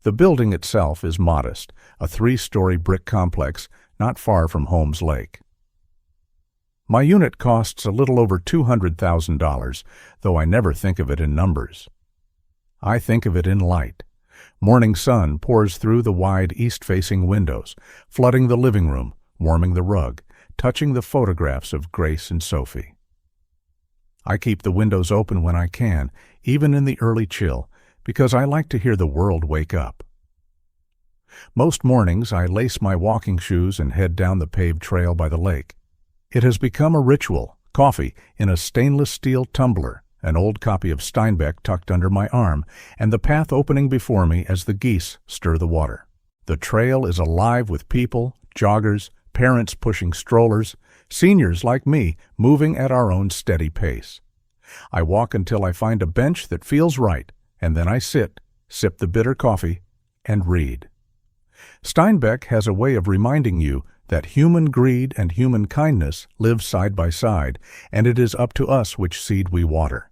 The building itself is modest, a 3-story brick complex not far from Holmes Lake. My unit costs a little over $200,000, though I never think of it in numbers. I think of it in light. Morning sun pours through the wide east-facing windows, flooding the living room, warming the rug, touching the photographs of Grace and Sophie. I keep the windows open when I can, even in the early chill, because I like to hear the world wake up. Most mornings I lace my walking shoes and head down the paved trail by the lake. It has become a ritual: coffee in a stainless steel tumbler, an old copy of Steinbeck tucked under my arm, and the path opening before me as the geese stir the water. The trail is alive with people, joggers, parents pushing strollers, seniors like me moving at our own steady pace. I walk until I find a bench that feels right, and then I sit, sip the bitter coffee, and read. Steinbeck has a way of reminding you that human greed and human kindness live side by side, and it is up to us which seed we water.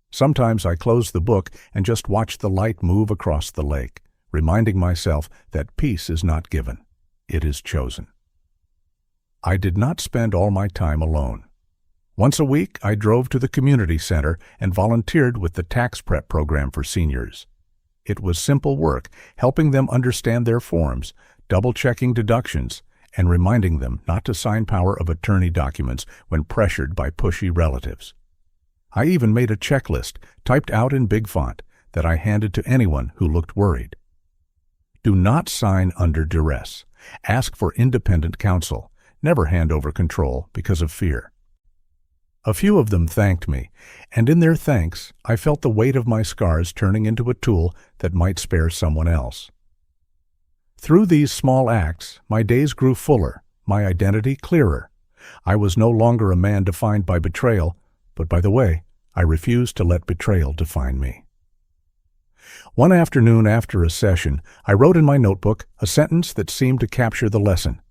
Sometimes I close the book and just watch the light move across the lake, reminding myself that peace is not given, it is chosen. I did not spend all my time alone. Once a week, I drove to the community center and volunteered with the tax prep program for seniors. It was simple work, helping them understand their forms, double-checking deductions, and reminding them not to sign power of attorney documents when pressured by pushy relatives. I even made a checklist, typed out in big font, that I handed to anyone who looked worried. Do not sign under duress. Ask for independent counsel. Never hand over control because of fear. A few of them thanked me, and in their thanks, I felt the weight of my scars turning into a tool that might spare someone else. Through these small acts, my days grew fuller, my identity clearer. I was no longer a man defined by betrayal, but by the way, I refused to let betrayal define me. One afternoon after a session, I wrote in my notebook a sentence that seemed to capture the lesson.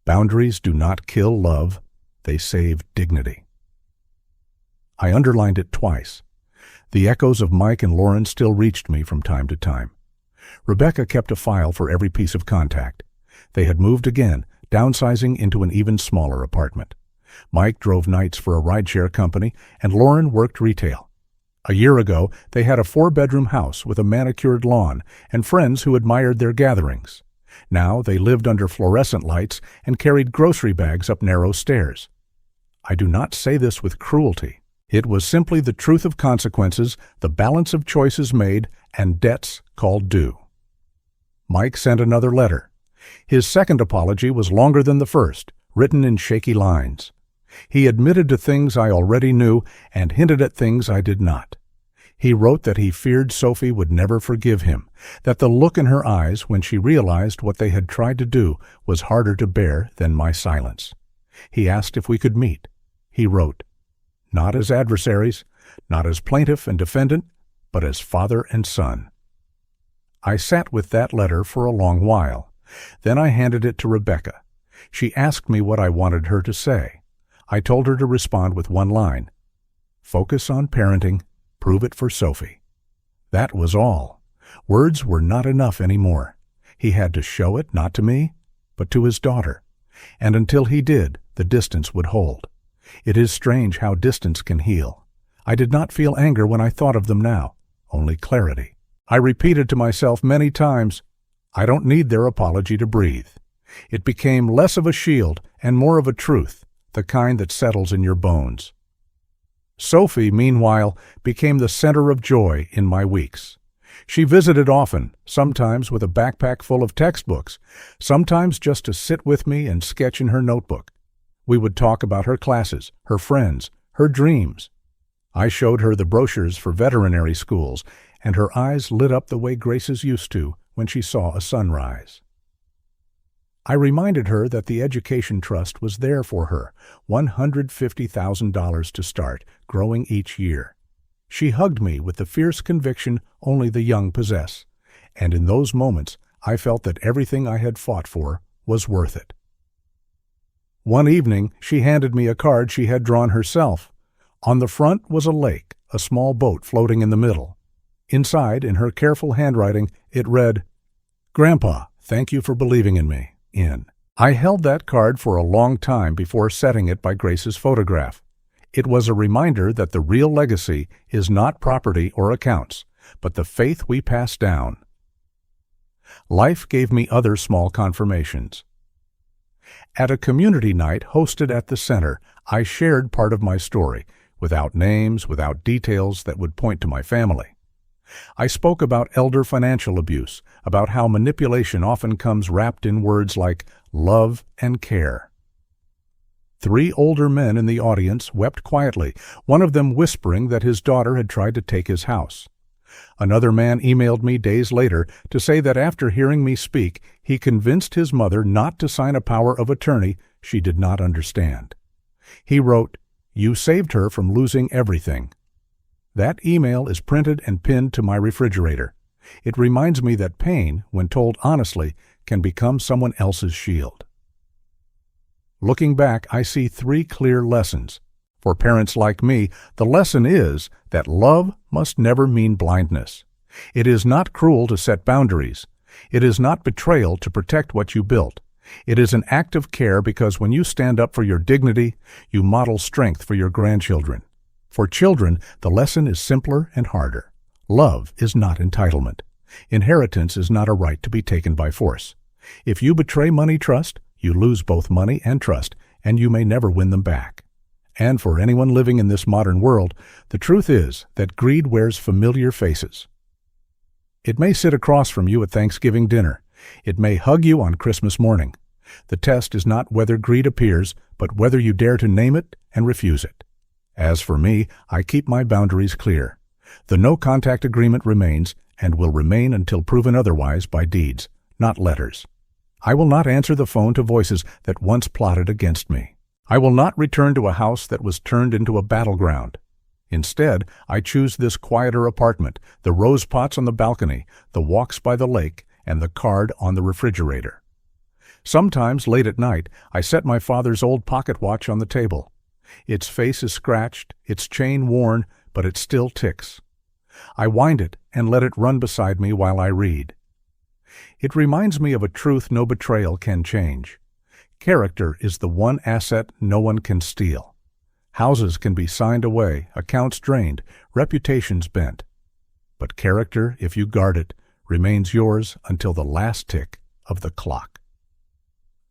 Boundaries do not kill love, they save dignity. I underlined it twice. The echoes of Mike and Lauren still reached me from time to time. Rebecca kept a file for every piece of contact. They had moved again, downsizing into an even smaller apartment. Mike drove nights for a rideshare company, and Lauren worked retail. A year ago, they had a 4-bedroom house with a manicured lawn and friends who admired their gatherings. Now they lived under fluorescent lights and carried grocery bags up narrow stairs. I do not say this with cruelty. It was simply the truth of consequences, the balance of choices made, and debts called due. Mike sent another letter. His second apology was longer than the first, written in shaky lines. He admitted to things I already knew and hinted at things I did not. He wrote that he feared Sophie would never forgive him, that the look in her eyes when she realized what they had tried to do was harder to bear than my silence. He asked if we could meet. He wrote, not as adversaries, not as plaintiff and defendant, but as father and son. I sat with that letter for a long while. Then I handed it to Rebecca. She asked me what I wanted her to say. I told her to respond with one line. Focus on parenting, prove it for Sophie. That was all. Words were not enough anymore. He had to show it not to me, but to his daughter. And until he did, the distance would hold. It is strange how distance can heal. I did not feel anger when I thought of them now, only clarity. I repeated to myself many times, I don't need their apology to breathe. It became less of a shield and more of a truth, the kind that settles in your bones. Sophie, meanwhile, became the center of joy in my weeks. She visited often, sometimes with a backpack full of textbooks, sometimes just to sit with me and sketch in her notebook. We would talk about her classes, her friends, her dreams. I showed her the brochures for veterinary schools, and her eyes lit up the way Grace's used to when she saw a sunrise. I reminded her that the Education Trust was there for her, $150,000 to start, growing each year. She hugged me with the fierce conviction only the young possess, and in those moments I felt that everything I had fought for was worth it. One evening, she handed me a card she had drawn herself. On the front was a lake, a small boat floating in the middle. Inside, in her careful handwriting, it read, Grandpa, thank you for believing in me. I held that card for a long time before setting it by Grace's photograph. It was a reminder that the real legacy is not property or accounts, but the faith we pass down. Life gave me other small confirmations. At a community night hosted at the center, I shared part of my story, without names, without details that would point to my family. I spoke about elder financial abuse, about how manipulation often comes wrapped in words like love and care. 3 older men in the audience wept quietly, one of them whispering that his daughter had tried to take his house. Another man emailed me days later to say that after hearing me speak, he convinced his mother not to sign a power of attorney she did not understand. He wrote, "You saved her from losing everything." That email is printed and pinned to my refrigerator. It reminds me that pain, when told honestly, can become someone else's shield. Looking back, I see 3 clear lessons. For parents like me, the lesson is that love must never mean blindness. It is not cruel to set boundaries. It is not betrayal to protect what you built. It is an act of care because when you stand up for your dignity, you model strength for your grandchildren. For children, the lesson is simpler and harder. Love is not entitlement. Inheritance is not a right to be taken by force. If you betray money trust, You lose both money and trust, and you may never win them back. And for anyone living in this modern world, the truth is that greed wears familiar faces. It may sit across from you at Thanksgiving dinner. It may hug you on Christmas morning. The test is not whether greed appears, but whether you dare to name it and refuse it. As for me, I keep my boundaries clear. The no-contact agreement remains and will remain until proven otherwise by deeds, not letters. I will not answer the phone to voices that once plotted against me. I will not return to a house that was turned into a battleground. Instead, I choose this quieter apartment, the rose pots on the balcony, the walks by the lake, and the card on the refrigerator. Sometimes, late at night, I set my father's old pocket watch on the table. Its face is scratched, its chain worn, but it still ticks. I wind it and let it run beside me while I read. It reminds me of a truth no betrayal can change. Character is the one asset no one can steal. Houses can be signed away, accounts drained, reputations bent. But character, if you guard it, remains yours until the last tick of the clock.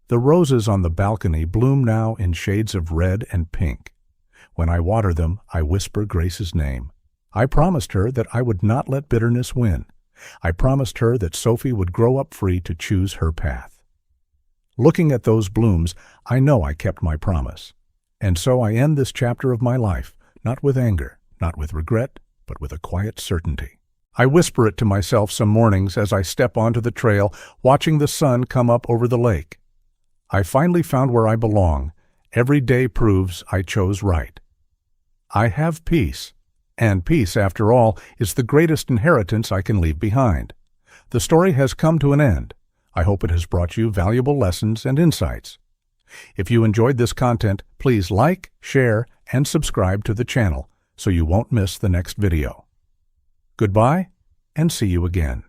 The roses on the balcony bloom now in shades of red and pink. When I water them, I whisper Grace's name. I promised her that I would not let bitterness win. I promised her that Sophie would grow up free to choose her path. Looking at those blooms, I know I kept my promise. And so I end this chapter of my life, not with anger, not with regret, but with a quiet certainty. I whisper it to myself some mornings as I step onto the trail, watching the sun come up over the lake. I finally found where I belong. Every day proves I chose right. I have peace, and peace, after all, is the greatest inheritance I can leave behind. The story has come to an end. I hope it has brought you valuable lessons and insights. If you enjoyed this content, please like, share, and subscribe to the channel so you won't miss the next video. Goodbye, and see you again.